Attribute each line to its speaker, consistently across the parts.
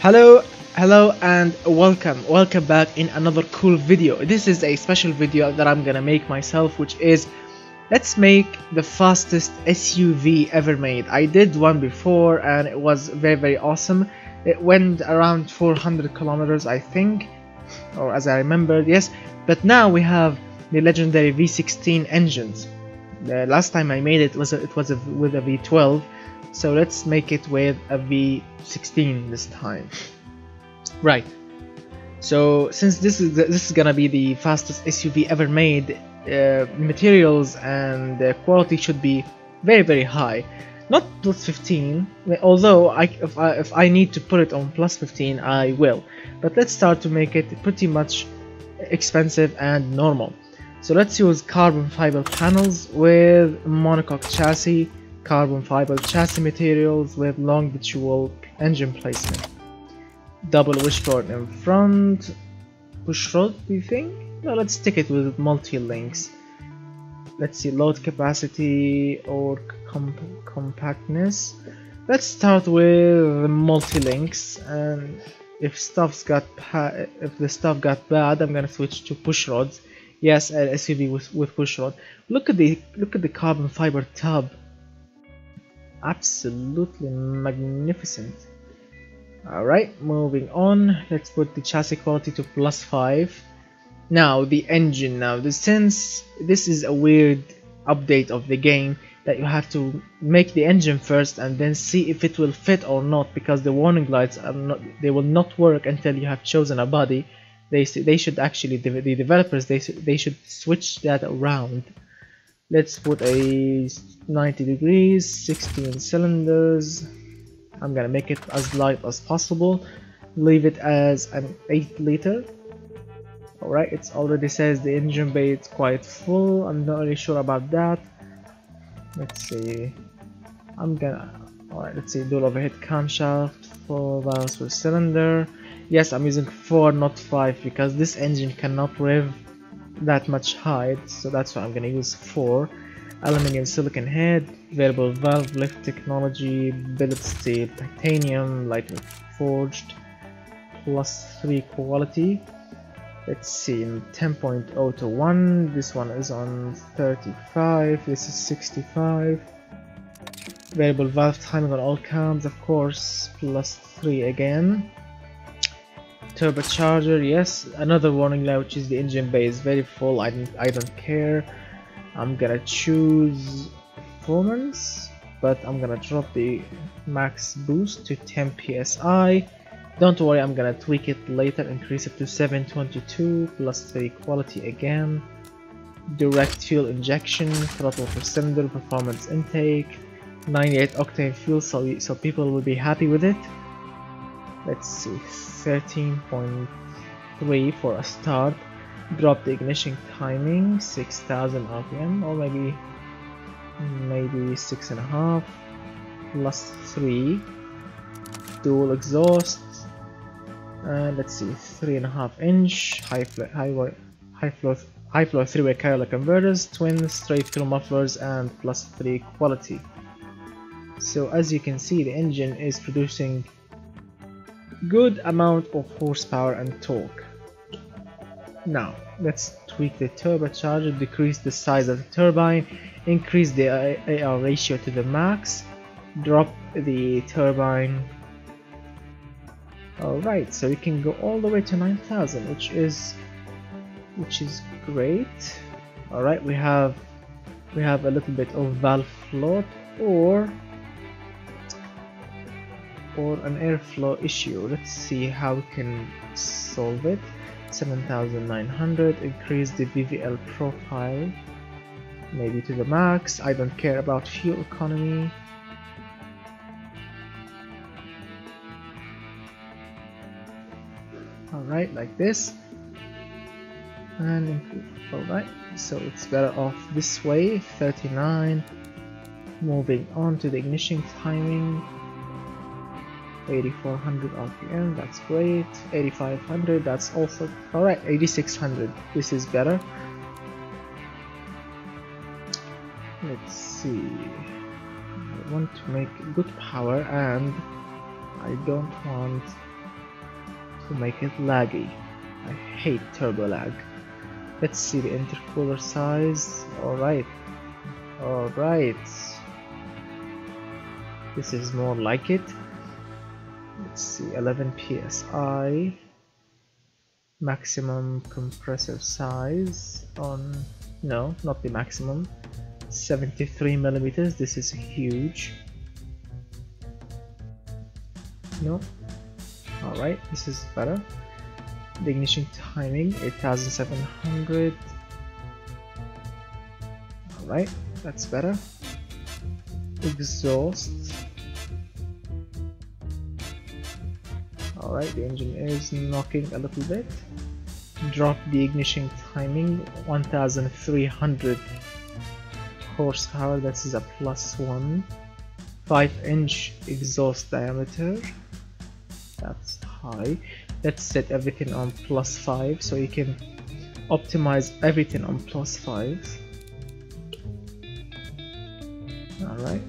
Speaker 1: Hello and welcome back in another cool video. This is a special video that I'm gonna make myself, which is let's make the fastest SUV ever made. I did one before and it was very awesome. It went around 400 kilometers, I think, or as I remembered, yes. But now we have the legendary V16 engines. The last time I made it was with a V12. So let's make it with a V16 this time. Right. So since this is gonna be the fastest SUV ever made, materials and quality should be very high. Not plus 15, although if I need to put it on plus 15, I will. But let's start to make it pretty much expensive and normal. So let's use carbon fiber panels with monocoque chassis. Carbon fiber chassis materials with longitudinal engine placement. Double wishbone in front. Pushrod, do you think? No, let's stick it with multi-links. Let's see, load capacity or compactness. Let's start with multi-links, and if the stuff got bad, I'm gonna switch to pushrods. Yes, an SUV with pushrod. Look at the carbon fiber tub. Absolutely magnificent. Alright, moving on. Let's put the chassis quality to +5. Now the engine. Since this is a weird update of the game that you have to make the engine first and then see if it will fit or not, because the warning lights will not work until you have chosen a body. They should actually, the developers, they should switch that around. Let's put a 90 degrees, 16 cylinders. I'm gonna make it as light as possible. Leave it as an 8 liter. Alright, it already says the engine bay is quite full. I'm not really sure about that. Let's see. Alright, let's see, dual overhead camshaft, 4 valves per cylinder. Yes, I'm using 4, not 5, because this engine cannot rev that much height, so that's why I'm gonna use 4. Aluminium silicon head, variable valve lift technology, billet steel, titanium, lightning forged, +3 quality. Let's see, in 10.0 to 1, this one is on 35, this is 65. Variable valve timing on all cams, of course, +3 again. Turbocharger, yes, another warning light, which is the engine bay is very full. I don't care. I'm gonna choose performance, but I'm gonna drop the max boost to 10 psi. Don't worry, I'm gonna tweak it later, increase it to 722, +3 quality again. Direct fuel injection, throttle per cylinder, performance intake, 98 octane fuel, so people will be happy with it. Let's see, 13.3 for a start. Drop the ignition timing, 6000 rpm, or maybe 6.5, +3. Dual exhaust, and let's see, 3.5 inch high flow 3-way Cariola converters, twin straight through mufflers, and +3 quality. So as you can see, the engine is producing good amount of horsepower and torque. Now let's tweak the turbocharger, decrease the size of the turbine, increase the AR ratio to the max, drop the turbine. Alright, so we can go all the way to 9000, which is great. Alright, we have a little bit of valve float or an airflow issue. Let's see how we can solve it. 7900, increase the VVL profile maybe to the max. I don't care about fuel economy. Alright, like this, and alright, so it's better off this way. 39. Moving on to the ignition timing, 8400 rpm, that's great. 8500, that's also alright. 8600, this is better. Let's see, I want to make good power and I don't want to make it laggy. I hate turbo lag. Let's see the intercooler size. Alright. This is more like it. Let's see, 11 psi. Maximum compressor size on... no, not the maximum. 73 millimeters. This is huge. No. Alright, this is better. The ignition timing 8700. Alright, that's better. Exhaust. Alright, the engine is knocking a little bit. Drop the ignition timing 1300 horsepower. That is a +1. 5-inch exhaust diameter. That's high. Let's set everything on +5 so you can optimize everything on +5. Alright.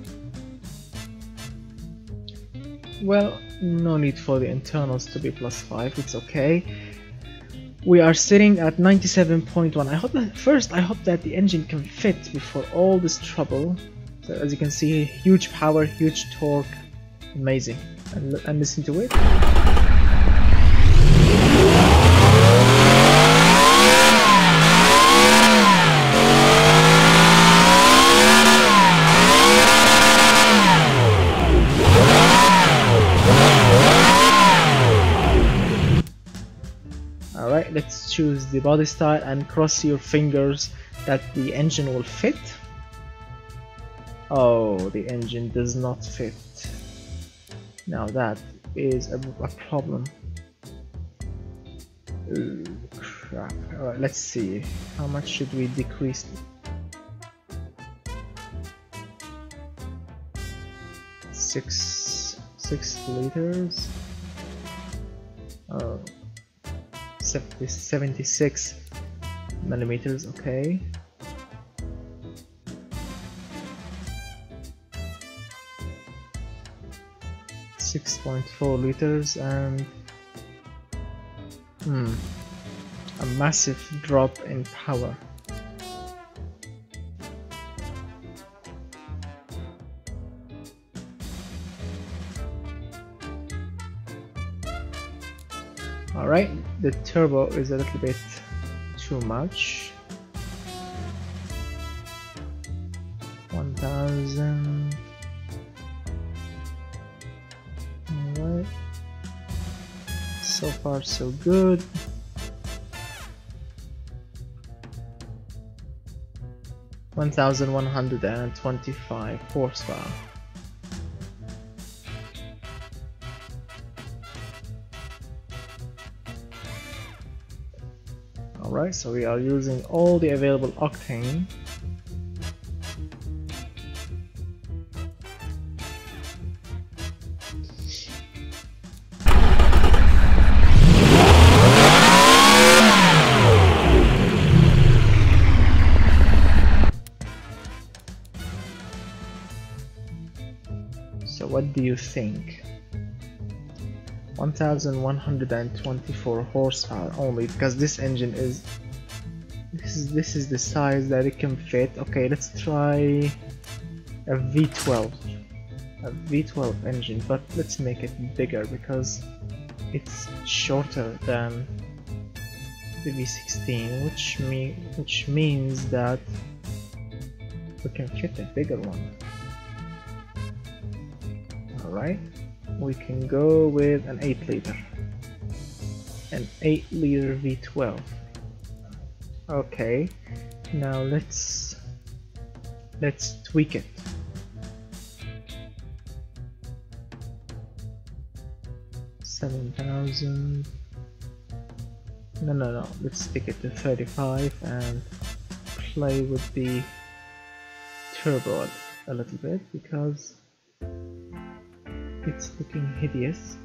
Speaker 1: Well, no need for the internals to be +5, it's okay. We are sitting at 97.1. I hope that the engine can fit before all this trouble. So as you can see, huge power, huge torque, amazing. And listen to it. Alright, let's choose the body style and cross your fingers that the engine will fit. Oh, the engine does not fit. Now that is a problem. Ooh, crap. Alright, let's see. How much should we decrease it? 6 liters. Oh, 76 millimeters. Okay. 6.4 liters and a massive drop in power. Alright, the turbo is a little bit too much. 1000. Alright, so far so good. $1,125 horsepower. Alright, so we are using all the available octane. So what do you think? 1124 horsepower only, because this engine is this is the size that it can fit. Okay, let's try a V12 engine, but let's make it bigger because it's shorter than the V16, which means that we can fit a bigger one. Alright, we can go with an 8 liter V12. Okay, now let's tweak it. $7,000. No, let's stick it to 35 and play with the turbo a little bit because it's looking hideous.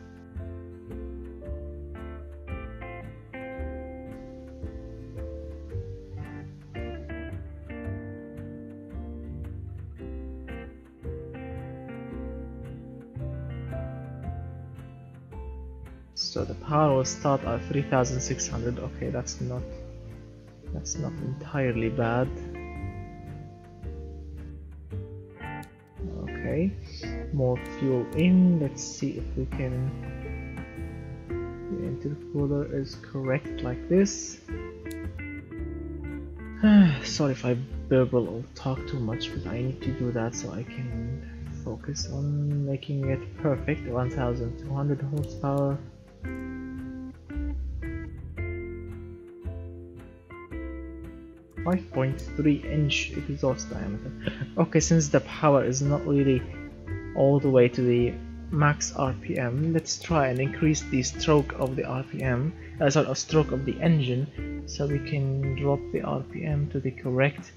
Speaker 1: So the power will start at 3600. Okay, that's not entirely bad. Okay, more fuel in. Let's see if we can. The intercooler is correct like this. Sorry if I burble or talk too much, but I need to do that so I can focus on making it perfect. 1200 horsepower. 5.3-inch exhaust diameter. Okay, since the power is not really all the way to the max RPM, let's try and increase the stroke of the RPM, sorry, stroke of the engine, so we can drop the RPM to the correct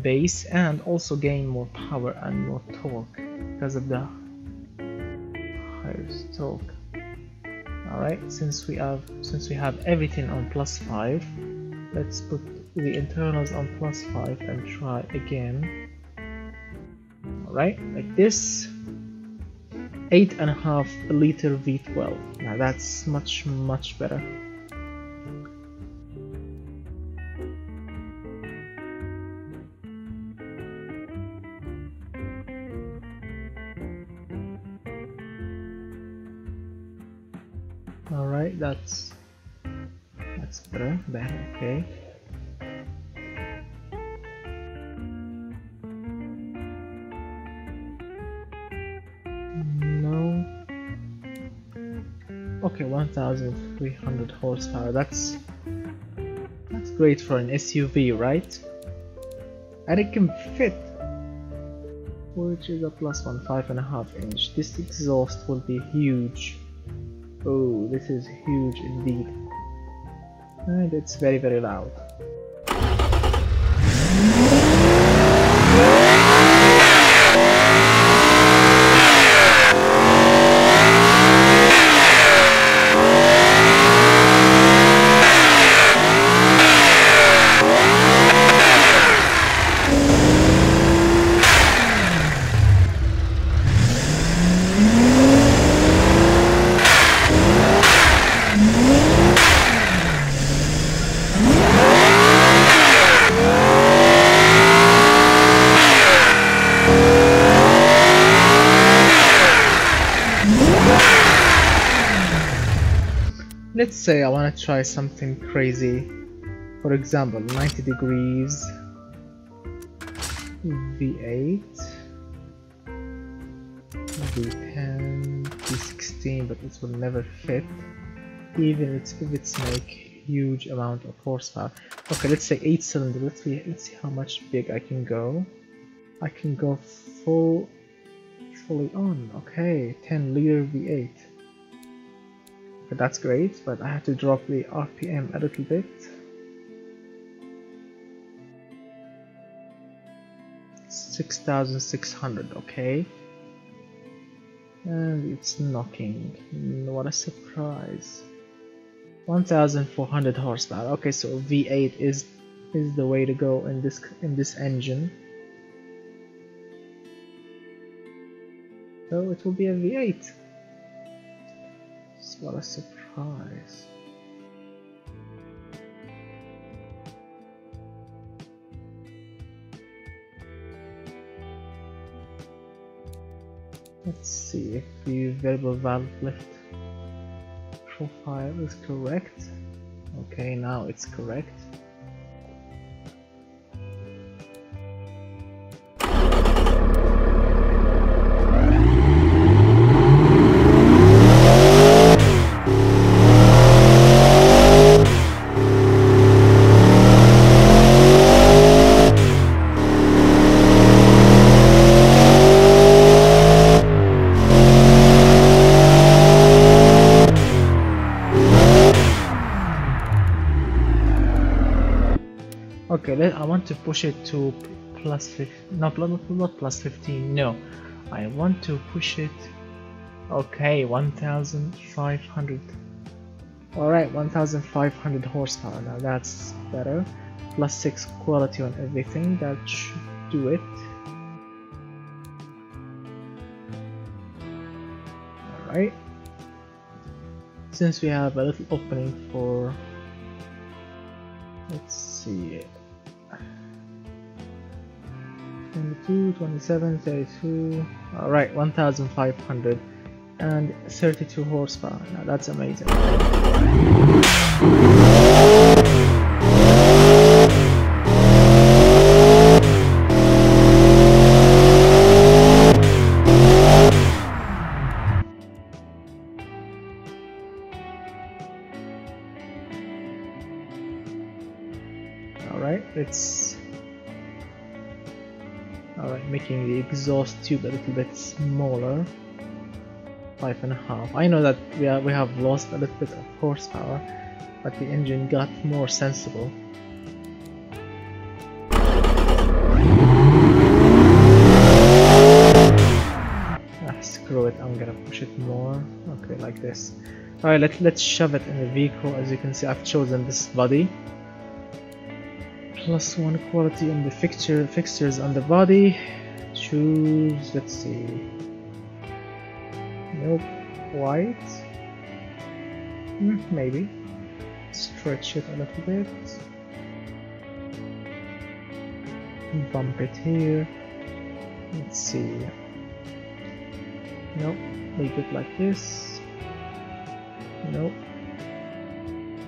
Speaker 1: base and also gain more power and more torque because of the higher stroke. Alright, since we have everything on +5, let's put the internals on +5 and try again. Alright, like this. 8.5 liter V12. Now that's much better. Alright, that's better, okay. No. Okay, 1300 horsepower. That's great for an SUV, right? And it can fit, which is a +1, 5.5-inch. This exhaust will be huge. Oh, this is huge indeed. And it's very loud. Let's say I want to try something crazy. For example, 90 degrees V8, V10, V16, but it will never fit, even if it's make huge amount of horsepower. Okay, let's say 8 cylinder. Let's see how much big I can go. I can go fully on. Okay, 10 liter V8. But that's great, but I have to drop the RPM a little bit. 6,600, okay. And it's knocking. What a surprise. 1,400 horsepower. Okay, so V8 is the way to go in this engine. So it will be a V8. What a surprise. Let's see if the variable valve lift profile is correct. Okay, now it's correct. Okay, I want to push it to +15. No, not +15. No, I want to push it. Okay, 1,500. Alright, 1,500 horsepower. Now that's better. +6 quality on everything. That should do it. Alright. since we have a little opening for, let's see, 22, 27, 32, alright, 1532 horsepower. Now that's amazing. Alright, making the exhaust tube a little bit smaller. 5.5. I know that we have lost a little bit of horsepower, but the engine got more sensible. Screw it, I'm gonna push it more. Okay, like this. Alright, let's shove it in the vehicle. As you can see, I've chosen this body. +1 quality on the fixtures on the body. Choose, let's see. Nope, white. Maybe. Stretch it a little bit. Bump it here. Let's see. Nope, leave it like this. Nope.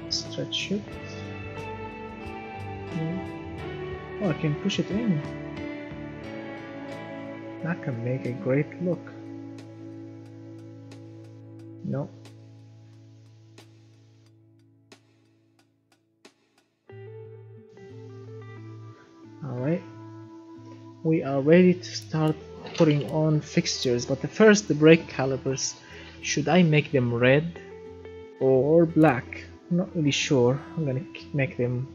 Speaker 1: Stretch it. Oh, I can push it in. That can make a great look. No. Alright. We are ready to start putting on fixtures, but first the brake calipers. Should I make them red or black? I'm not really sure. I'm gonna make them.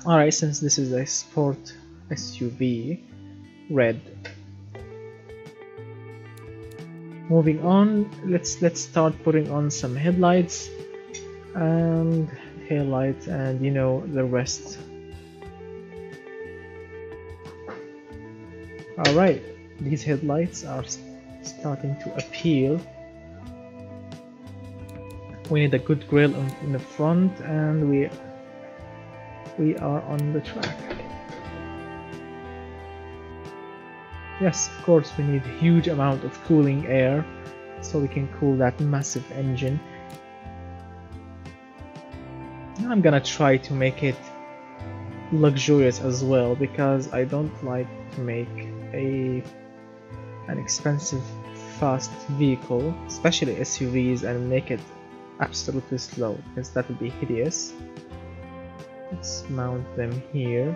Speaker 1: Alright, since this is a sport SUV, red. Moving on, let's start putting on some headlights and taillights and you know the rest. Alright, these headlights are starting to appeal. We need a good grille in the front, and we are on the track. Yes, of course we need a huge amount of cooling air so we can cool that massive engine. I'm gonna try to make it luxurious as well, because I don't like to make an expensive fast vehicle, especially SUVs, and make it absolutely slow, because that would be hideous. Let's mount them here.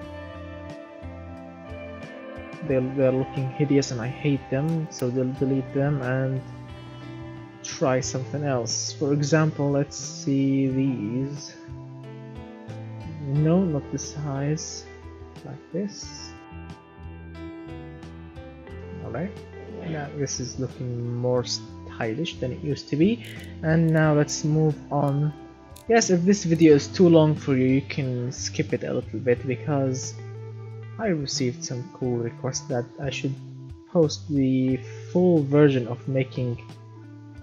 Speaker 1: They're looking hideous and I hate them, so we'll delete them and try something else. For example, let's see these. No, not the size. Like this. Alright. Now this is looking more stylish than it used to be. And now let's move on. Yes, if this video is too long for you, you can skip it a little bit, because I received some cool requests that I should post the full version of making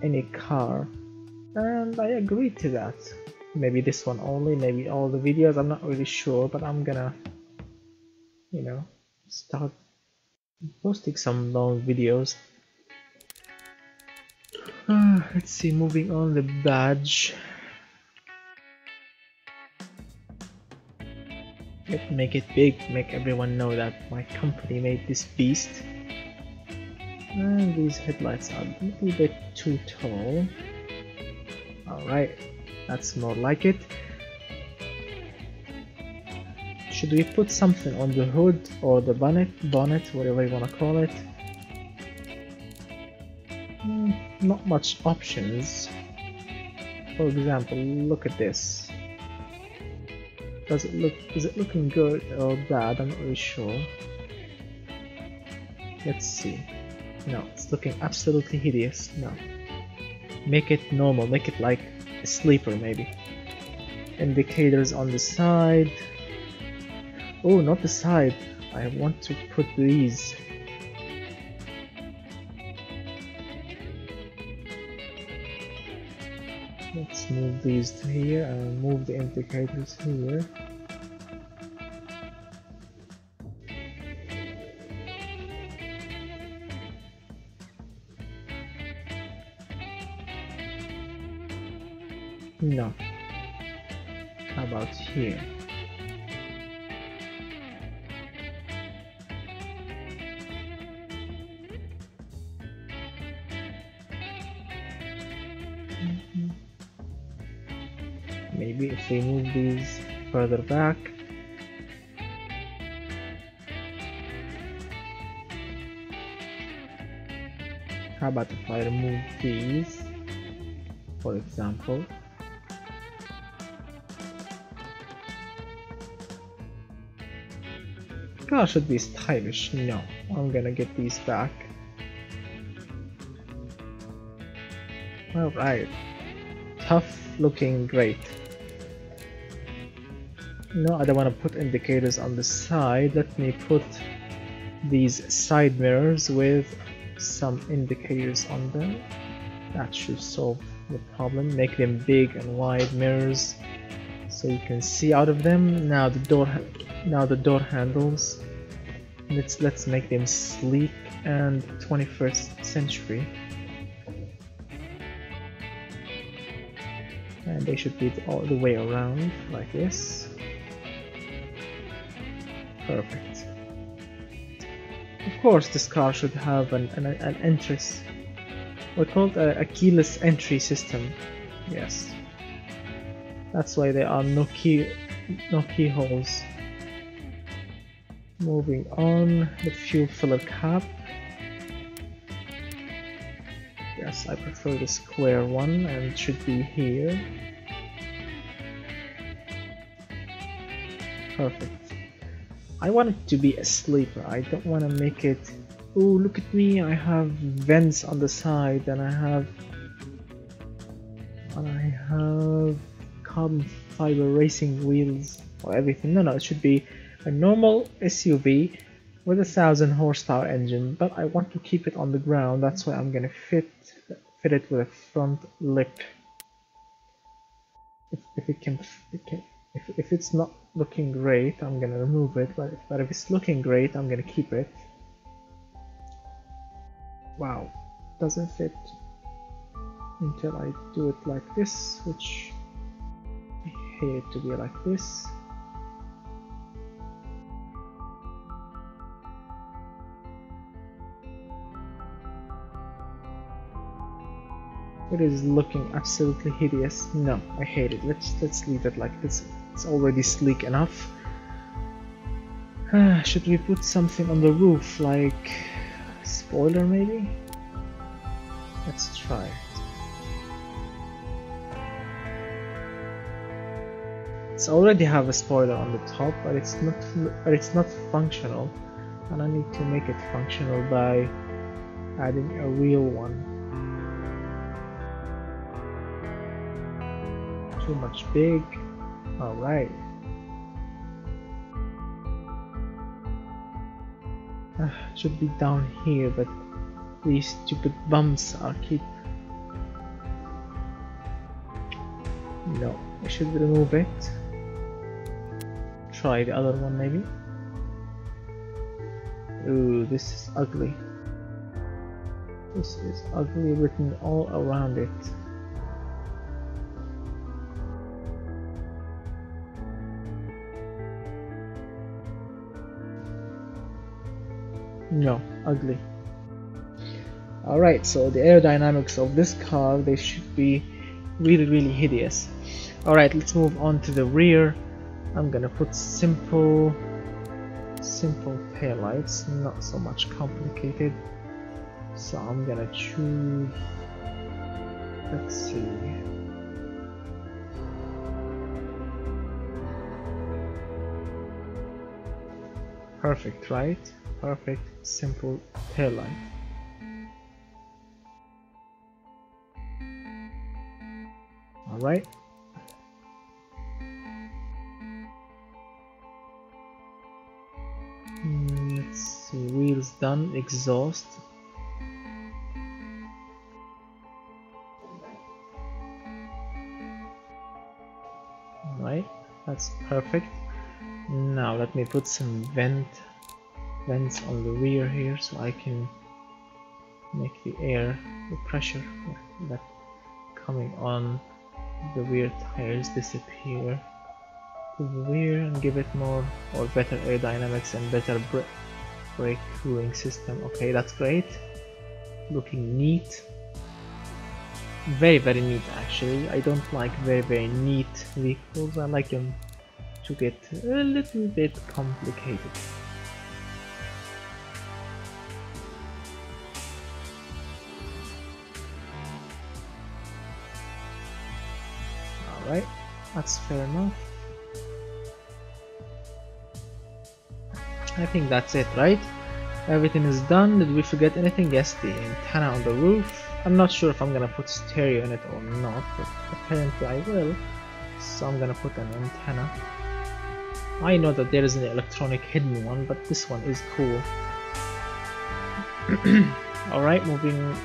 Speaker 1: any car, and I agreed to that. Maybe this one only, maybe all the videos, I'm not really sure, but I'm gonna, you know, start posting some long videos. Let's see, moving on, the badge. Let's make it big, make everyone know that my company made this beast. And these headlights are a little bit too tall. Alright, that's more like it. Should we put something on the hood or the bonnet, whatever you want to call it? Not much options. For example, look at this. Is it looking good or bad? I'm not really sure. Let's see. No, it's looking absolutely hideous. No. Make it normal, make it like a sleeper maybe. Indicators on the side. Oh, not the side. I want to put these. Let's move these to here and move the indicators here. No. How about here? Maybe if we move these further back. How about if I remove these, for example? Car should be stylish. No, I'm gonna get these back. Alright. Tough looking great. No, I don't want to put indicators on the side. Let me put these side mirrors with some indicators on them. That should solve the problem. Make them big and wide mirrors so you can see out of them. Now the door handles. Let's make them sleek and 21st century. And they should be all the way around like this. Perfect. Of course, this car should have an entrance. We call it a keyless entry system. Yes. That's why there are no keyholes. Moving on, the fuel filler cap. Yes, I prefer the square one, and it should be here. Perfect. I want it to be a sleeper. I don't want to make it, oh look at me, I have vents on the side and I have carbon fiber racing wheels or everything. No, it should be a normal SUV with a 1000 horsepower engine, but I want to keep it on the ground. That's why I'm gonna fit it with a front lip. If it's not looking great, I'm gonna remove it, but if it's looking great, I'm gonna keep it. Wow, doesn't fit until I do it like this, which I hate it to be like this. It is looking absolutely hideous. No, I hate it. Let's leave it like this. It's already sleek enough. Should we put something on the roof, like a spoiler maybe? Let's try it. It's already have a spoiler on the top, but it's not functional, and I need to make it functional by adding a real one. Too much big. Alright. Should be down here, but these stupid bumps are keep. No, I should remove it. Try the other one maybe. Ooh, this is ugly. This is ugly written all around it. No, ugly. Alright, so the aerodynamics of this car, they should be really hideous. Alright, let's move on to the rear. I'm gonna put simple taillights, not so much complicated. So I'm gonna choose, let's see, perfect, right? Perfect, simple taillight. Alright. Let's see, wheels done, exhaust. That's perfect. Now let me put some vents on the rear here so I can make the pressure that coming on the rear tires disappear to the rear and give it more or better aerodynamics and better brake cooling system. Okay, that's great. Looking neat. Very neat actually. I don't like very neat vehicles. I like them to get a little bit complicated. Alright, that's fair enough. I think that's it, right? Everything is done. Did we forget anything? Yes, the antenna on the roof. I'm not sure if I'm gonna put stereo in it or not, but apparently I will. So I'm gonna put an antenna. I know that there is an electronic hidden one, but this one is cool. Alright, moving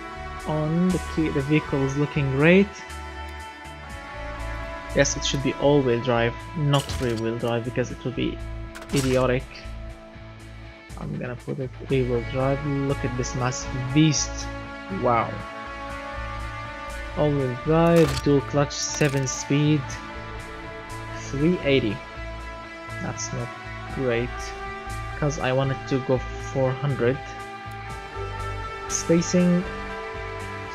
Speaker 1: on. The vehicle is looking great. Yes, it should be all-wheel drive, not rear-wheel drive, because it will be idiotic. I'm gonna put it rear-wheel drive. Look at this massive beast. Wow. All-wheel drive, dual clutch, 7-speed, 380. That's not great, because I wanted to go 400. Spacing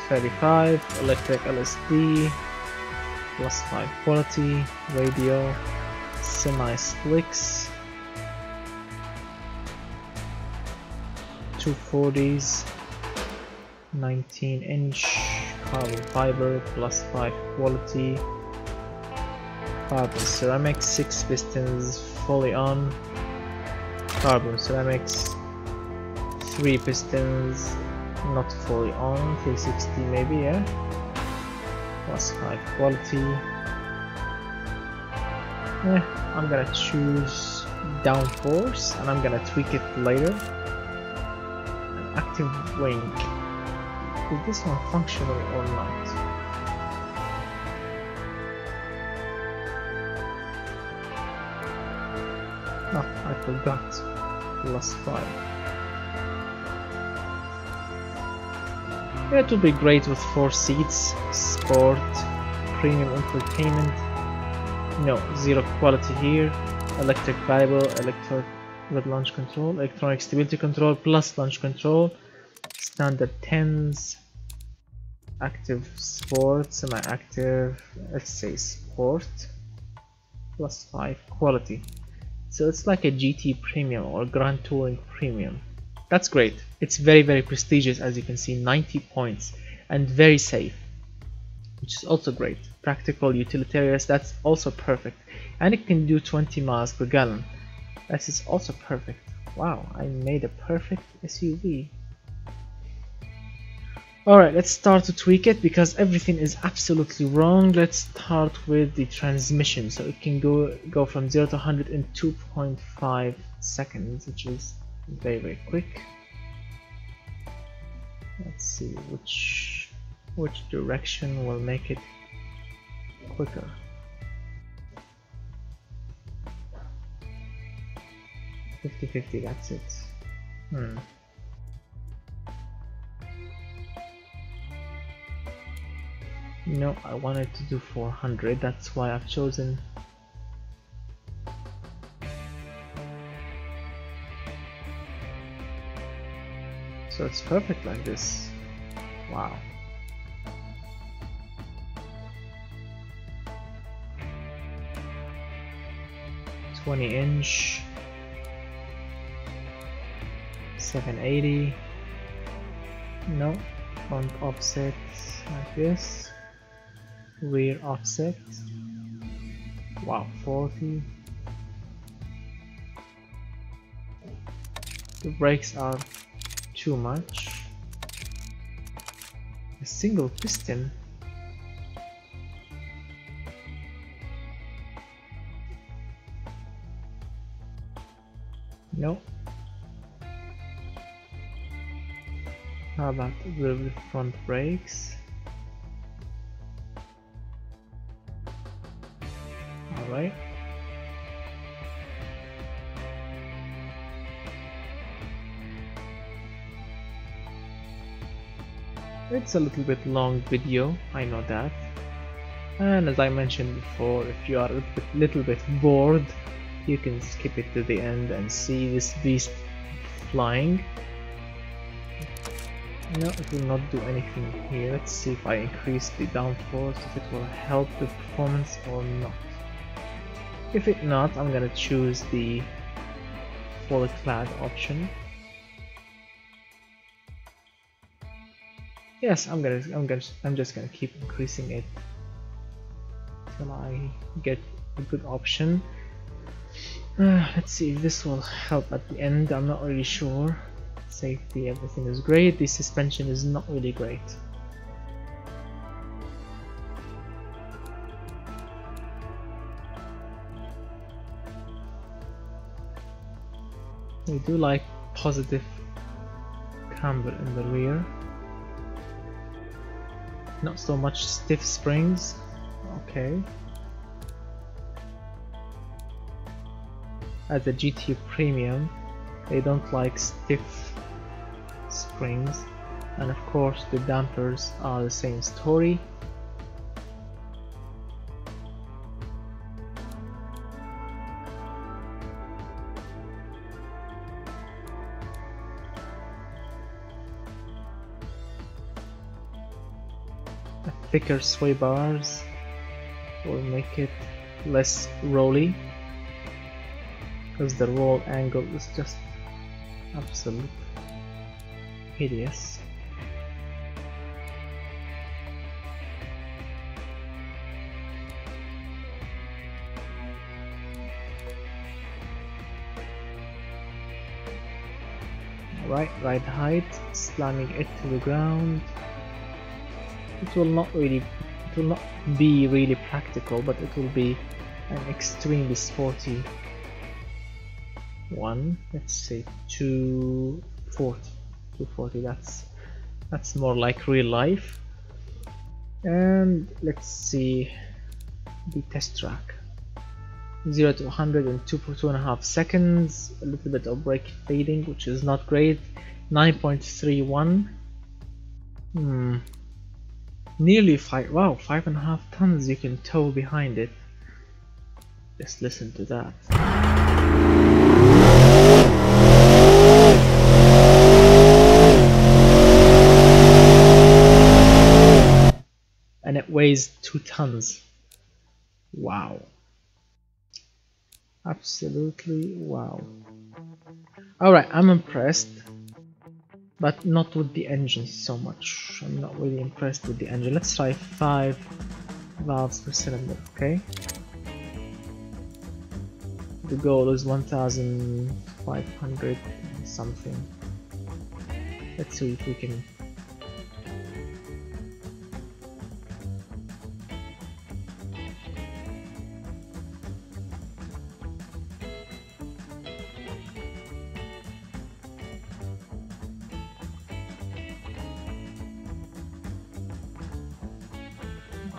Speaker 1: 35, electric LSD, +5 quality, radio, semi-slicks, 240s, 19-inch carbon fiber, +5 quality, carbon ceramics, 6 pistons fully on, carbon ceramics, 3 pistons not fully on, 360 maybe, yeah, +5 quality. I'm gonna choose downforce and I'm gonna tweak it later. An active wing. Is this one functional or not? Oh, I forgot. +5. It will be great with 4 seats, sport, premium entertainment. No, 0 quality here. Electric variable, electric with launch control, electronic stability control plus launch control, standard 10s, active sport, semi-active, let's say sport, +5 quality. So it's like a GT premium or Grand Touring premium. That's great. It's very prestigious, as you can see, 90 points, and very safe, which is also great. Practical, utilitarian, that's also perfect, and it can do 20 miles per gallon. That is also perfect. Wow, I made a perfect SUV. Alright, let's start to tweak it because everything is absolutely wrong. Let's start with the transmission. So it can go from 0 to 100 in 2.5 seconds, which is very quick. Let's see which direction will make it quicker. $50-50, that's it. No, I wanted to do 400, that's why I've chosen. So it's perfect like this. Wow. "20-inch, 780. No, front offset like this. Rear offset. Wow, 40. The brakes are too much. A single piston. No. How about the front brakes? Alright. It's a little bit long video, I know that. And as I mentioned before, if you are a little bit bored, you can skip it to the end and see this beast flying. No, it will not do anything here. Let's see if I increase the downforce, if it will help the performance or not. If it not, I'm gonna choose the fully clad option. Yes, I'm just gonna keep increasing it till I get a good option. Let's see if this will help at the end. I'm not really sure. Safety, everything is great. The suspension is not really great. We do like positive camber in the rear. Not so much stiff springs. Okay. As a GT Premium, they don't like stiff springs, and of course the dampers are the same story. Thicker sway bars will make it less rolly, because the roll angle is just absolute hideous. Alright, ride height, slamming it to the ground. It will not be really practical, but it will be an extremely sporty one. Let's say 240. That's more like real life. And let's see the test track. 0 to 100 in 2.5 seconds. A little bit of brake fading, which is not great. 9.31. Nearly 5.5 tons you can tow behind it. Just listen to that. And it weighs 2 tons. Wow. Absolutely wow. Alright, I'm impressed, but not with the engine so much. I'm not really impressed with the engine. Let's try 5 valves per cylinder, okay? The goal is 1,500 something. Let's see if we can.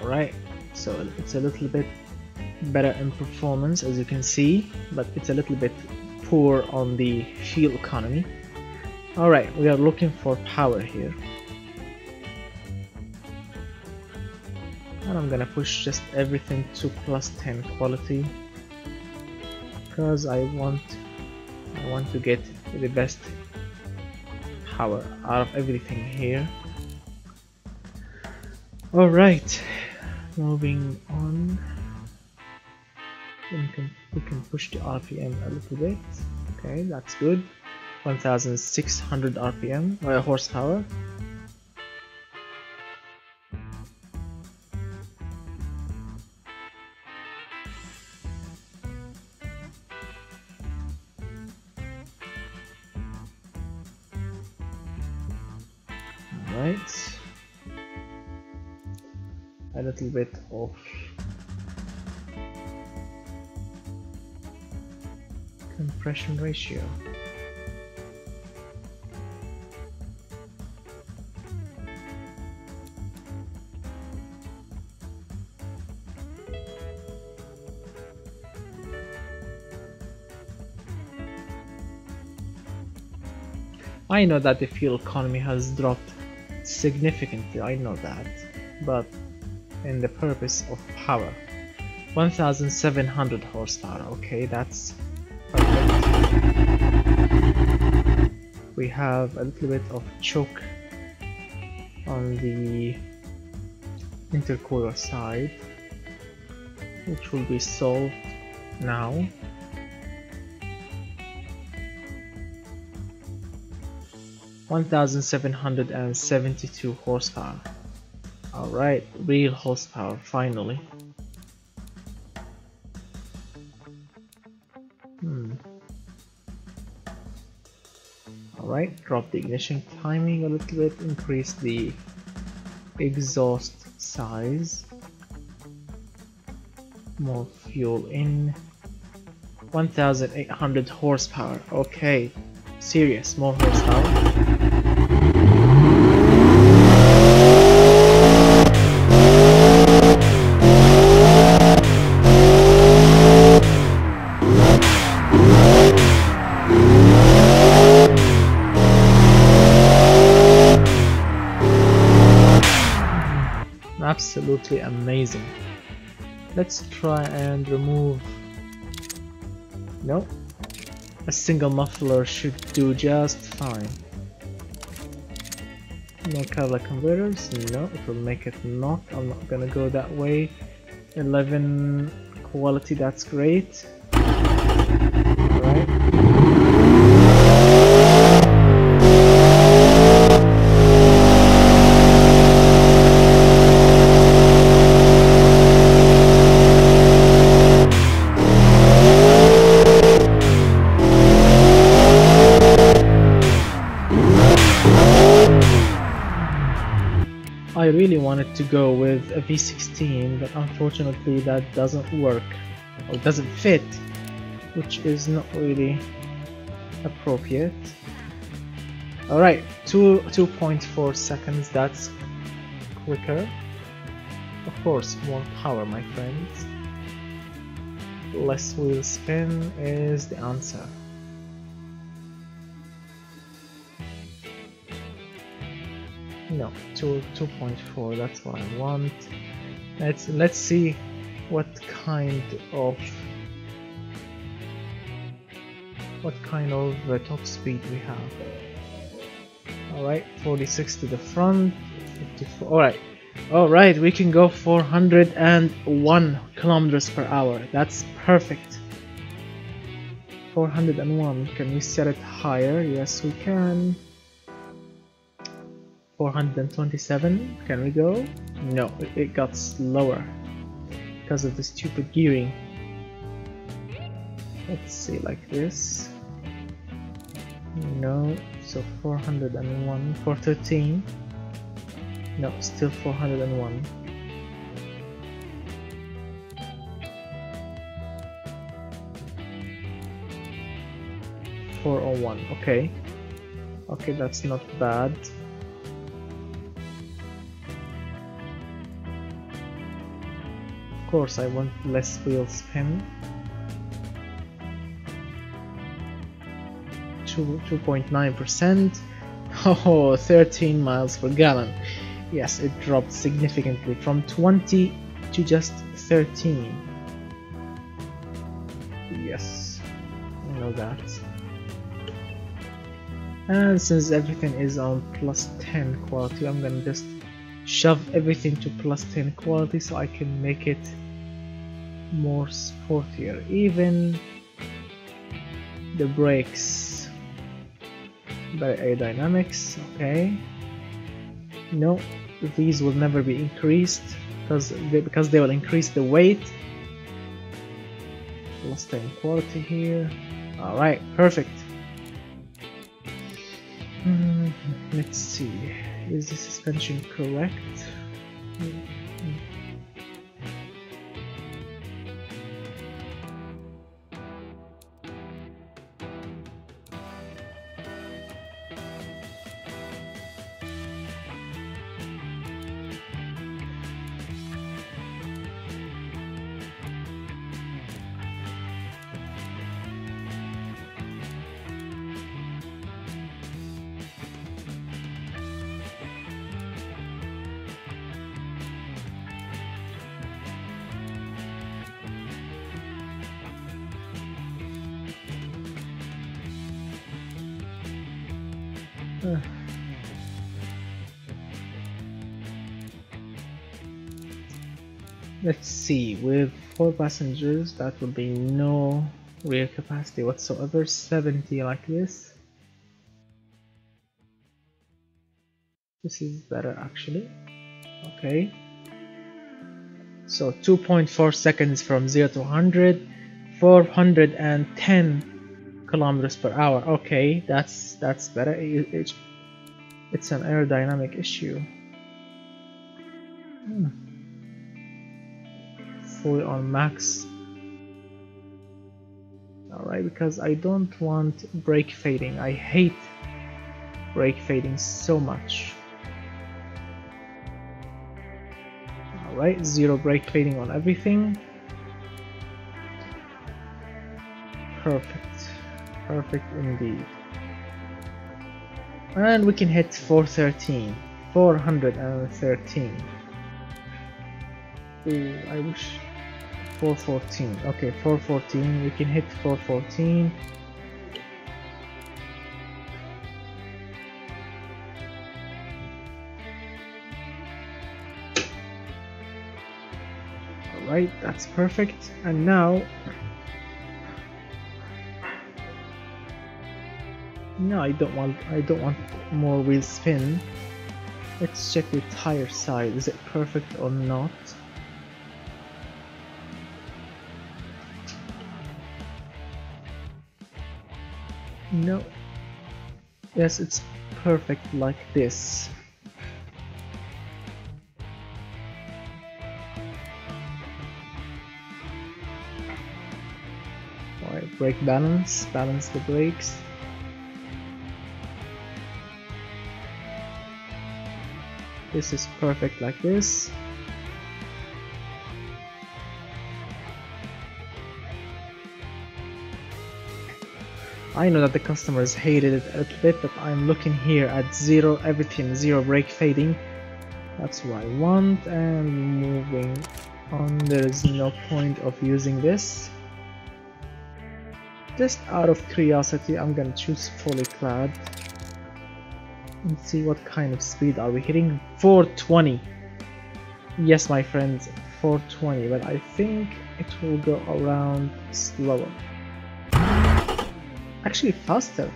Speaker 1: Alright, so it's a little bit better in performance, as you can see, but it's a little bit poor on the fuel economy. Alright, we are looking for power here. And I'm gonna push just everything to +10 quality, because I want to get the best power out of everything here. Alright, moving on. We can push the RPM a little bit. Okay, that's good. 1,600 RPM, horsepower. Alright. A little bit of compression ratio. I know that the fuel economy has dropped significantly, I know that, but in the purpose of power. 1700 horsepower, okay, that's perfect. We have a little bit of choke on the intercooler side, which will be solved now. $1,772 horsepower. Alright, real horsepower finally. Alright, drop the ignition timing a little bit, increase the exhaust size. More fuel in. 1800 horsepower. Okay, serious, more horsepower. Absolutely amazing. Let's try and remove. No, a single muffler should do just fine. No catalytic converters. No, it will make it not. I'm not gonna go that way. 11 quality, that's great. Alright. I really wanted to go with a V16, but unfortunately that doesn't work, or doesn't fit, which is not really appropriate. Alright, 2.4 seconds, that's quicker. Of course, more power, my friends. Less wheel spin is the answer. No, 2.4, that's what I want. Let's see what kind of top speed we have. Alright, 46 to the front, 54. Alright, we can go 401 kilometers per hour. That's perfect. 401. Can we set it higher? Yes, we can. 427, can we go? No, it got slower because of the stupid gearing. Let's see, like this. No, so 401, 413. No, still 401. $401, okay. Okay, that's not bad. Of course, I want less wheel spin. 2.9%. Oh, 13 miles per gallon. Yes, it dropped significantly from 20 to just 13. Yes, I know that. And since everything is on plus 10 quality, I'm gonna just shove everything to plus 10 quality so I can make it more sportier. Even the brakes, better aerodynamics. Okay, no, these will never be increased because they will increase the weight. Plus 10 quality here. Alright, perfect. Let's see, is the suspension correct? Uh, let's see, with 4 passengers that will be no rear capacity whatsoever. 70 like this. This is better actually. Okay. So 2.4 seconds from 0 to 100, 410 kilometers per hour. Okay, that's better. It's an aerodynamic issue. Fully on max. Alright, because I don't want brake fading. I hate brake fading so much. Alright, 0 brake fading on everything. Perfect. Perfect indeed. And we can hit 413. 413. Ooh, I wish 414. Okay, 414. We can hit 414. Alright, that's perfect. And now I don't want more wheel spin. Let's check the tire side. Is it perfect or not? No. Yes, it's perfect like this. Alright, brake balance. Balance the brakes. This is perfect like this. I know that the customers hated it a little bit, but I'm looking here at 0, everything 0 brake fading. That's what I want, and moving on. There is no point of using this. Just out of curiosity, I'm gonna choose fully clad and see what kind of speed are we hitting. 420. Yes, my friends, 420, but I think it will go around slower. Actually faster.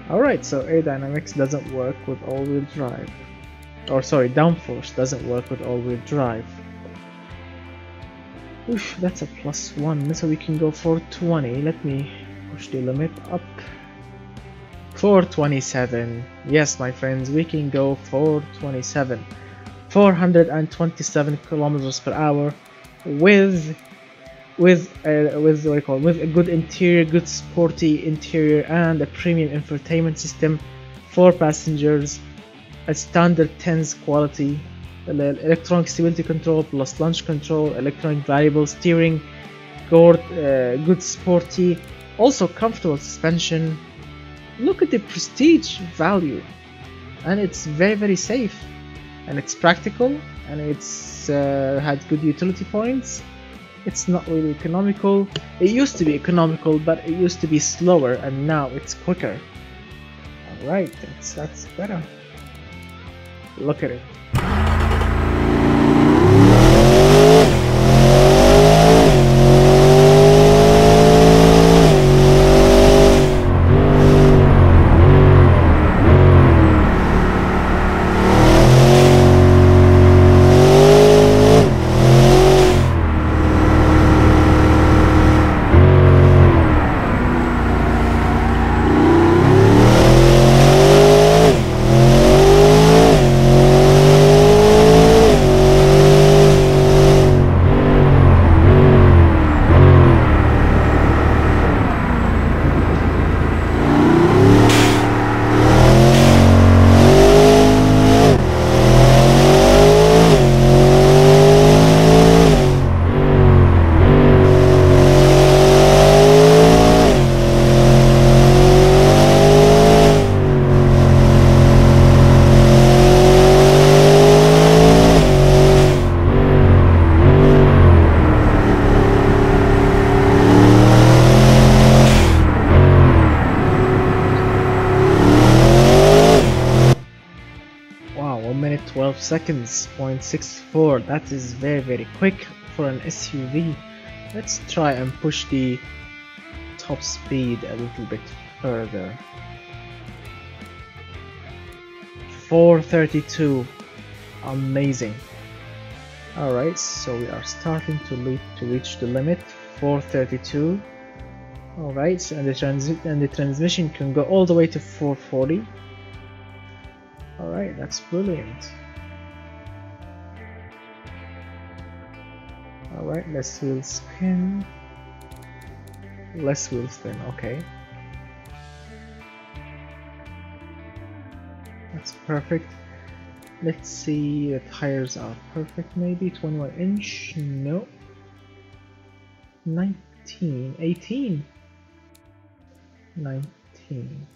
Speaker 1: Alright, so aerodynamics doesn't work with all-wheel drive. Or sorry, downforce doesn't work with all-wheel drive. Oof, that's a +1, so we can go 420. Let me push the limit up. 427. Yes, my friends, we can go 427. 427 kilometers per hour with a good interior, good sporty interior, and a premium infotainment system. 4 passengers, a standard 10s quality, electronic stability control plus launch control, electronic variable steering, good sporty, also comfortable suspension. Look at the prestige value, and it's very safe, and it's practical, and it's had good utility points. It's not really economical. It used to be economical, but it used to be slower, and now it's quicker. Alright, that's better. Look at it. minute 12 seconds, 0.64. That is very quick for an SUV. Let's try and push the top speed a little bit further. 432. Amazing. Alright, so we are starting to reach the limit. 432. Alright, and the transmission can go all the way to 440. Alright, that's brilliant. Alright, less wheel spin. Less wheel spin, okay. That's perfect. Let's see, the tires are perfect maybe. 21 inch, no. 19, 18. 19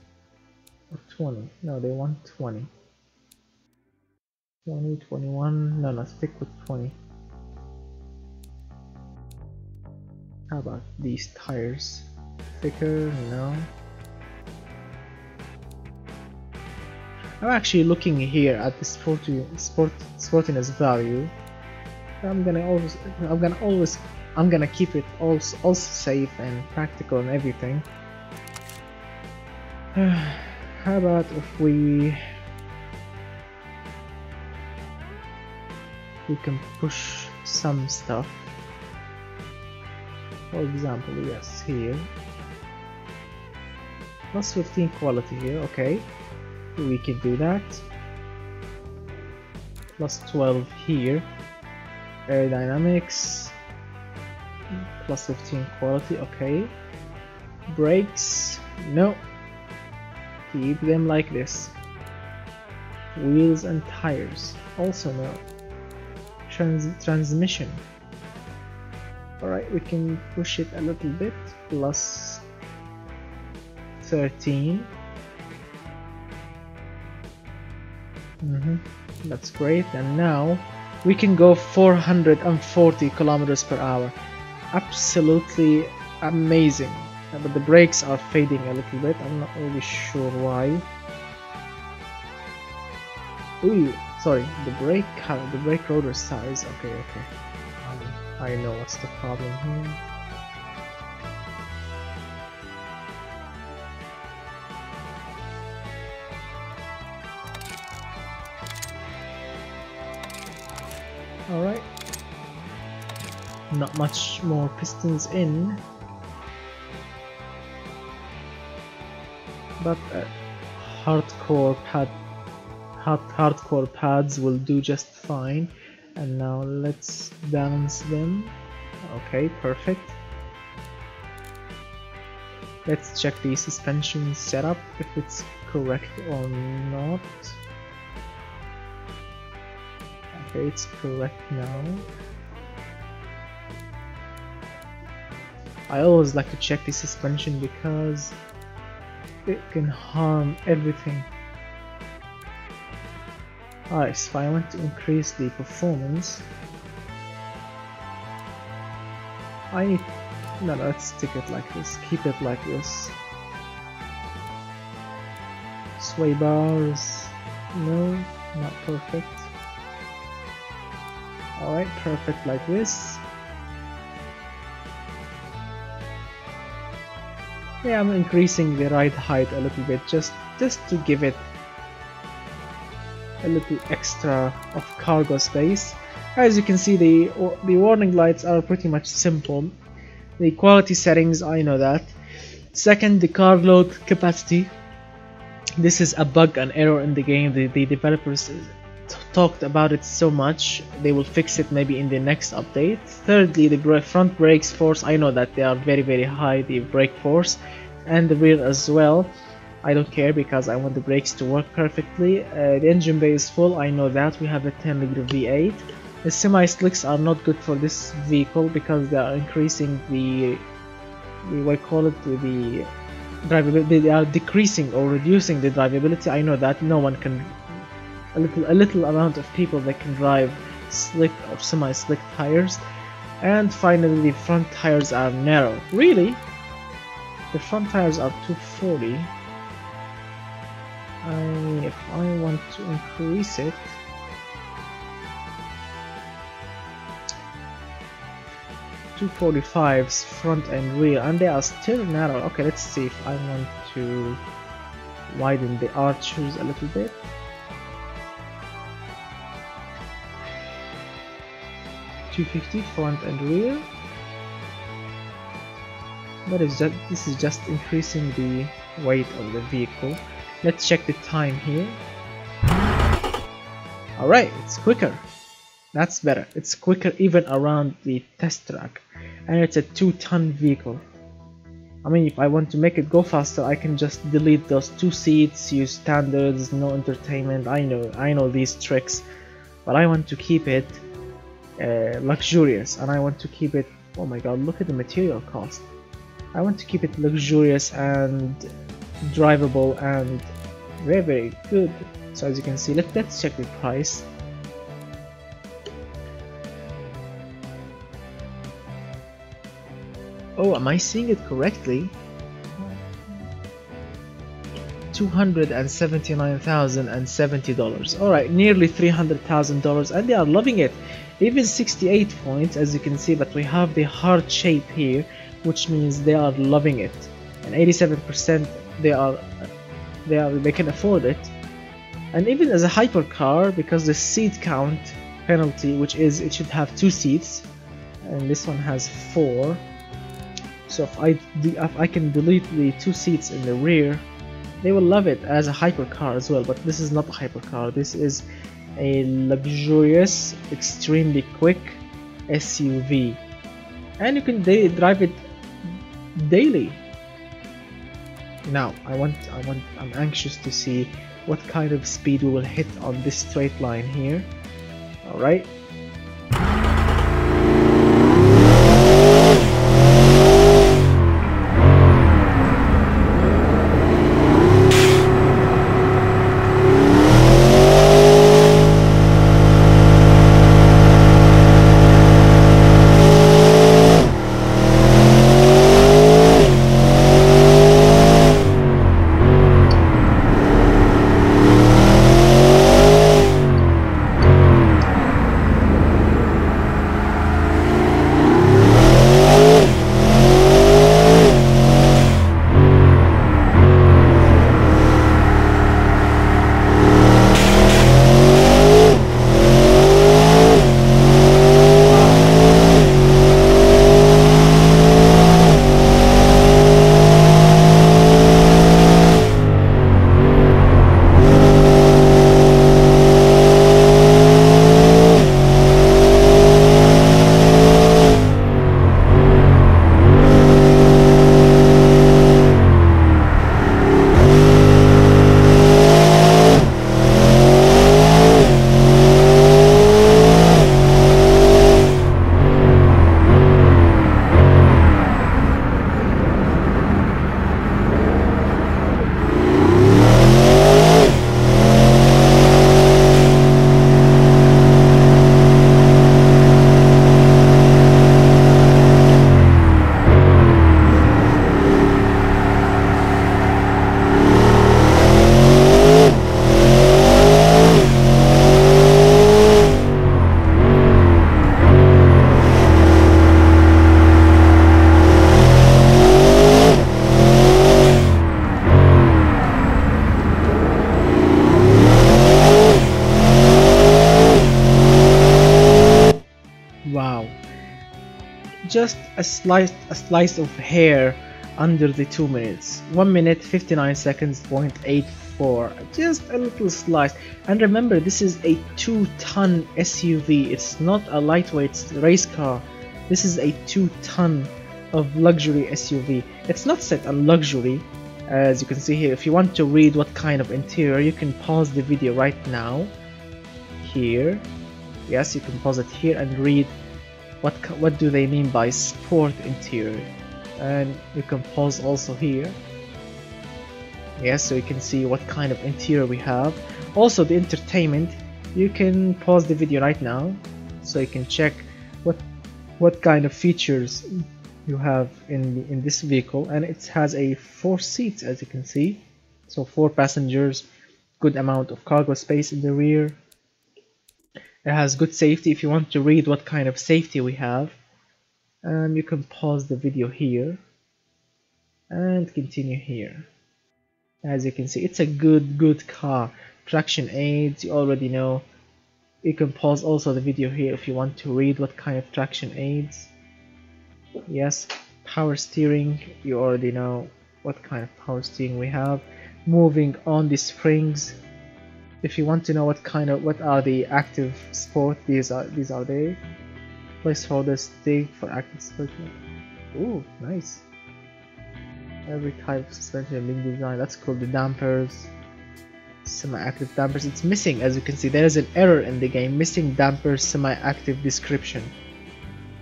Speaker 1: or 20, no, they want 20. 20, 21, no, stick with 20. How about these tires? Thicker, no. I'm actually looking here at the sportiness value. I'm gonna keep it also safe and practical and everything. How about if we can push some stuff? For example, yes, here. Plus 15 quality here, okay. We can do that. Plus 12 here. Aerodynamics. Plus 15 quality, okay. Brakes, no. Keep them like this. Wheels and tires, also no. Transmission. Alright, we can push it a little bit. Plus 13. That's great. And now we can go 440 kilometers per hour. Absolutely amazing. But the brakes are fading a little bit. I'm not really sure why. Ooh, sorry. The brake rotor size. Okay. I know what's the problem here. Alright. Not much more pistons in. But hardcore pads will do just fine. And now let's balance them. Okay, perfect. Let's check the suspension setup if it's correct or not. Okay, it's correct now. I always like to check the suspension because it can harm everything. Alright, so if I want to increase the performance, I need... No, let's stick it like this. Keep it like this. Sway bars, no, not perfect. Alright, perfect like this. Yeah, I'm increasing the ride height a little bit just to give it a little extra of cargo space. As you can see, the warning lights are pretty much simple. The quality settings, I know that. Second, the car load capacity. This is a bug, an error in the game. The developers talked about it so much. They will fix it maybe in the next update. Thirdly, the front brakes force. I know that they are very high, the brake force, and the rear as well. I don't care because I want the brakes to work perfectly. The engine bay is full, I know that. We have a 10-liter V8. The semi-slicks are not good for this vehicle because they are increasing the drivability. They are decreasing or reducing the drivability. I know that no one can. A little amount of people that can drive slick or semi-slick tires. And finally, the front tires are narrow. Really? The front tires are 240. If I want to increase it, 245s front and rear, and they are still narrow. Okay, let's see if I want to widen the arches a little bit. $250 front and rear. But this is just increasing the weight of the vehicle. Let's check the time here. Alright, it's quicker. That's better. It's quicker even around the test track. And it's a 2-ton vehicle. I mean, if I want to make it go faster, I can just delete those 2 seats, use standards, no entertainment. I know these tricks. But I want to keep it luxurious, and I want to keep it, oh my god, look at the material cost. I want to keep it luxurious and drivable and very, very good. So as you can see, let's check the price. Oh, am I seeing it correctly? $279,070. Alright, nearly $300,000, and they are loving it. Even 68 points, as you can see, but we have the hard shape here, which means they are loving it. And 87% they can afford it. And even as a hypercar, because the seat count penalty, which is it should have 2 seats, and this one has 4. So if I can delete the 2 seats in the rear, they will love it as a hypercar as well. But this is not a hypercar. This is a luxurious, extremely quick SUV, and you can drive it daily. Now I'm anxious to see what kind of speed we will hit on this straight line here. Alright. Just a slice of hair under the 2 minutes. 1 minute 59 seconds 0.84, just a little slice. And remember, this is a 2-ton SUV. It's not a lightweight race car. This is a 2-ton of luxury SUV. It's not set on luxury, as you can see here. If you want to read what kind of interior, you can pause the video right now here. Yes, you can pause it here and read what do they mean by sport interior, and you can pause also here. Yes, so you can see what kind of interior we have. Also the entertainment, you can pause the video right now so you can check what kind of features you have in this vehicle. And it has a 4 seats, as you can see, so 4 passengers, good amount of cargo space in the rear. It has good safety if you want to read what kind of safety we have. You can pause the video here and continue here. As you can see, it's a good car. Traction aids, you already know. You can pause also the video here if you want to read what kind of traction aids. Yes, power steering, you already know what kind of power steering we have. Moving on the springs, if you want to know what are the active sport, these are they. Placeholder stick for active sport. Ooh, nice. Every type of suspension being designed. That's called the dampers. Semi-active dampers. It's missing, as you can see. There is an error in the game. Missing dampers, semi-active description.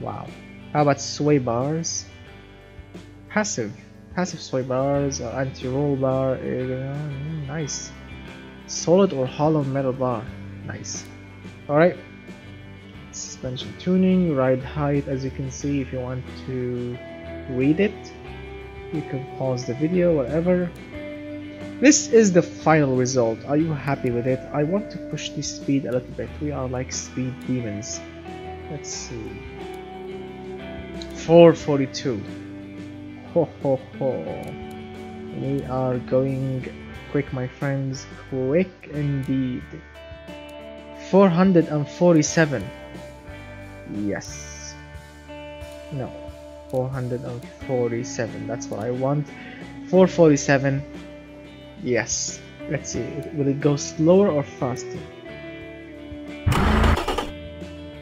Speaker 1: Wow. How about sway bars? Passive sway bars or anti-roll bar. Nice. Solid or hollow metal bar. Nice. Alright. Suspension tuning, ride height, as you can see. If you want to read it, you can pause the video, whatever. This is the final result. Are you happy with it? I want to push the speed a little bit. We are like speed demons. Let's see. 442. Ho ho ho. We are going quick, my friends. Quick indeed. 447. Yes. No. 447. That's what I want. 447. Yes. Let's see. Will it go slower or faster?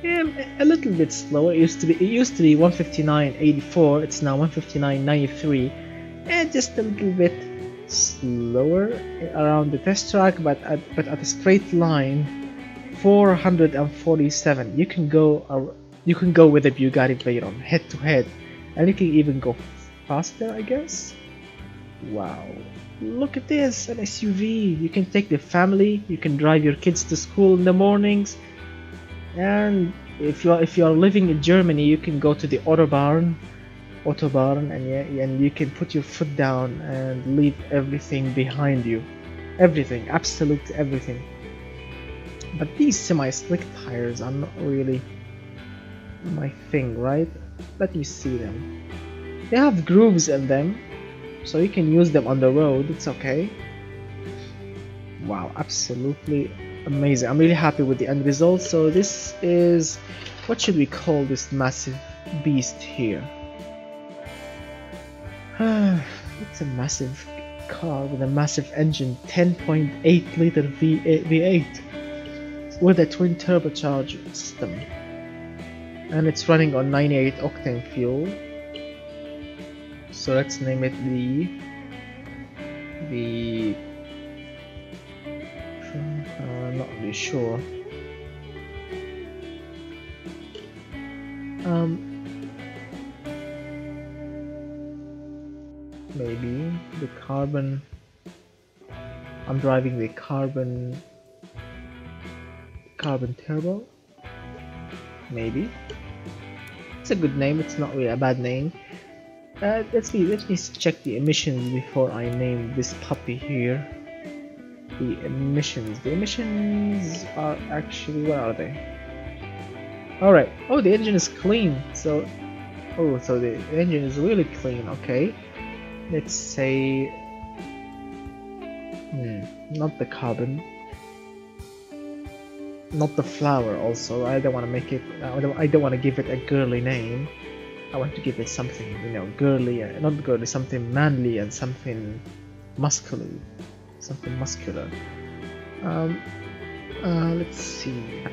Speaker 1: Yeah, a little bit slower. It used to be 159.84. It's now 159.93. And just a little bit slower around the test track, but at a straight line. 447. You can go with the Bugatti Veyron head to head, and you can even go faster, I guess. Wow, look at this, an SUV. You can take the family, you can drive your kids to school in the mornings, and if you are living in Germany, you can go to the Autobahn, and you can put your foot down and leave everything behind you. Everything, absolutely everything. But these semi-slick tires are not really my thing, right? Let me see them. They have grooves in them, so you can use them on the road. It's okay. Wow, absolutely amazing. I'm really happy with the end result. So this is, what should we call this massive beast here? It's a massive car with a massive engine, 10.8 liter V8 with a twin turbocharged system, and it's running on 98 octane fuel. So let's name it the not really sure. Maybe the carbon. I'm driving the carbon turbo. Maybe it's a good name. It's not really a bad name. Let me check the emissions before I name this puppy here. The emissions are actually, what are they? Alright. Oh, the engine is clean. So the engine is really clean. Okay. Let's say not the carbon, not the flower. Also, I don't want to make it. I don't want to give it a girly name. I want to give it something, girly, not girly, something manly and something muscular. Something muscular. Let's see.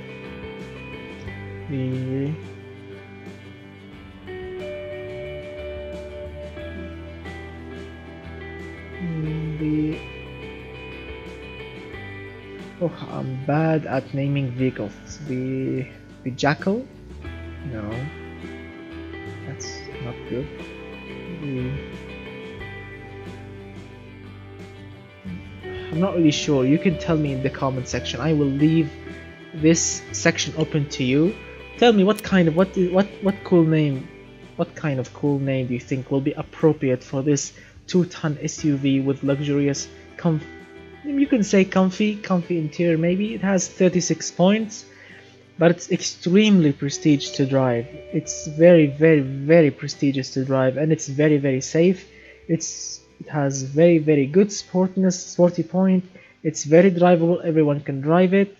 Speaker 1: Oh, I'm bad at naming vehicles. The Jackal? No, that's not good. I'm not really sure. You can tell me in the comment section. I will leave this section open to you. Tell me what kind of cool name do you think will be appropriate for this 2-ton SUV with luxurious you can say comfy interior. Maybe it has 36 points. but it's extremely prestigious to drive. It's very prestigious to drive, and it's very safe. It has very good sporty point. It's very drivable, everyone can drive it.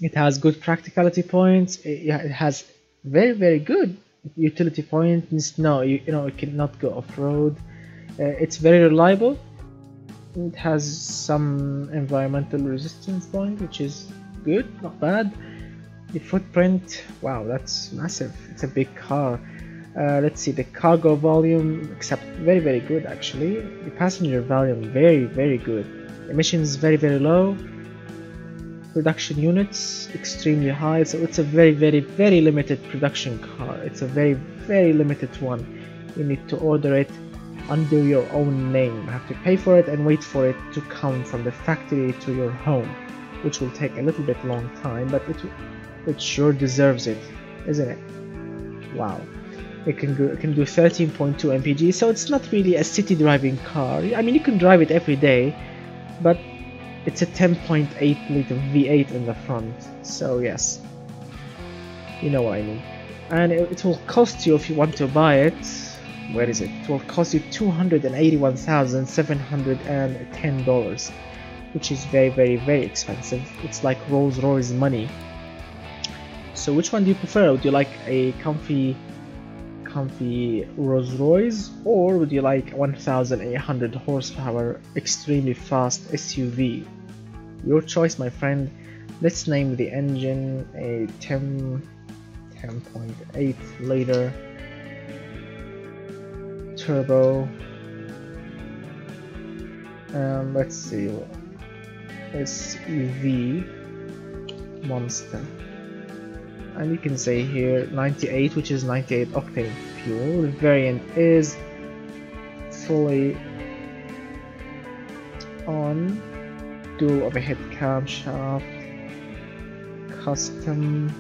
Speaker 1: It has good practicality points. It has very good utility points. No, you know, it cannot go off-road. It's very reliable. It has some environmental resistance point, which is good, not bad. The footprint, wow, that's massive. It's a big car. Let's see, the cargo volume, except very good actually. The passenger volume, very good. Emissions very low. Production units extremely high, so it's a very limited production car. It's a very limited one. You need to order it under your own name. You have to pay for it and wait for it to come from the factory to your home, which will take a little bit long time, but it sure deserves it, isn't it? Wow. It can do 13.2 mpg, so it's not really a city driving car. I mean, you can drive it every day, but it's a 10.8 liter V8 in the front, so yes, you know what I mean. And it will cost you, if you want to buy it, where is it? It will cost you $281,710, which is very expensive. It's like Rolls-Royce money. So which one do you prefer? Would you like a comfy Rolls-Royce, or would you like 1,800 horsepower extremely fast SUV? Your choice, my friend. Let's name the engine a 10.8 liter turbo. Let's see, SUV monster. And you can say here 98, which is 98 octane fuel. The variant is fully on, dual overhead camshaft, custom,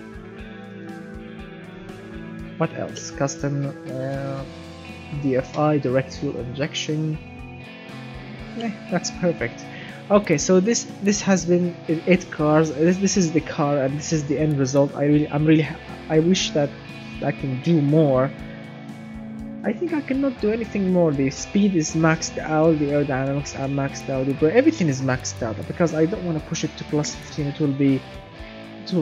Speaker 1: what else? Custom DFI, direct fuel injection. That's perfect. Okay, so this has been 8 cars. This is the car, and this is the end result. I wish that I can do more. I think I cannot do anything more. The speed is maxed out, the aerodynamics are maxed out, everything is maxed out, because I don't want to push it to plus 15. It will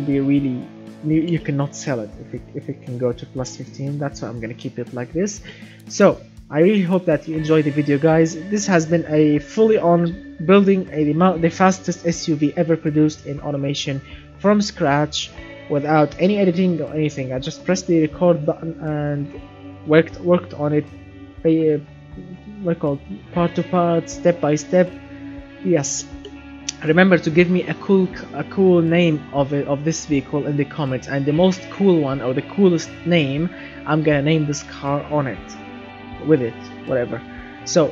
Speaker 1: be really, you cannot sell it if it can go to plus 15. That's why I'm gonna keep it like this. So I really hope that you enjoyed the video, guys. This has been a fully on building the fastest SUV ever produced in automation from scratch, without any editing or anything. I just pressed the record button and worked on it, part to part, step by step. Yes, remember to give me a cool name of this vehicle in the comments, and the most cool one, or the coolest name, I'm gonna name this car on it, with it, whatever. So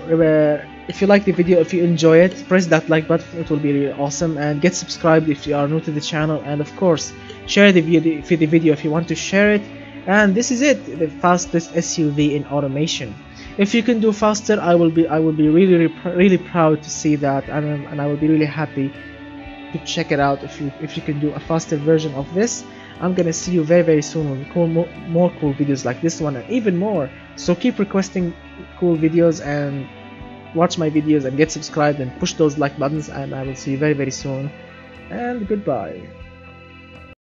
Speaker 1: if you like the video, if you enjoy it, press that like button. It will be really awesome, and get subscribed if you are new to the channel, and of course share the video if you want to share it. And this is it, the fastest SUV in automation. If you can do faster, I will be really proud to see that, and I will be really happy to check it out. If you can do a faster version of this, I'm gonna see you very soon with more cool videos like this one, and even more. So keep requesting cool videos, and watch my videos, and get subscribed, and push those like buttons, and I will see you very soon, and goodbye.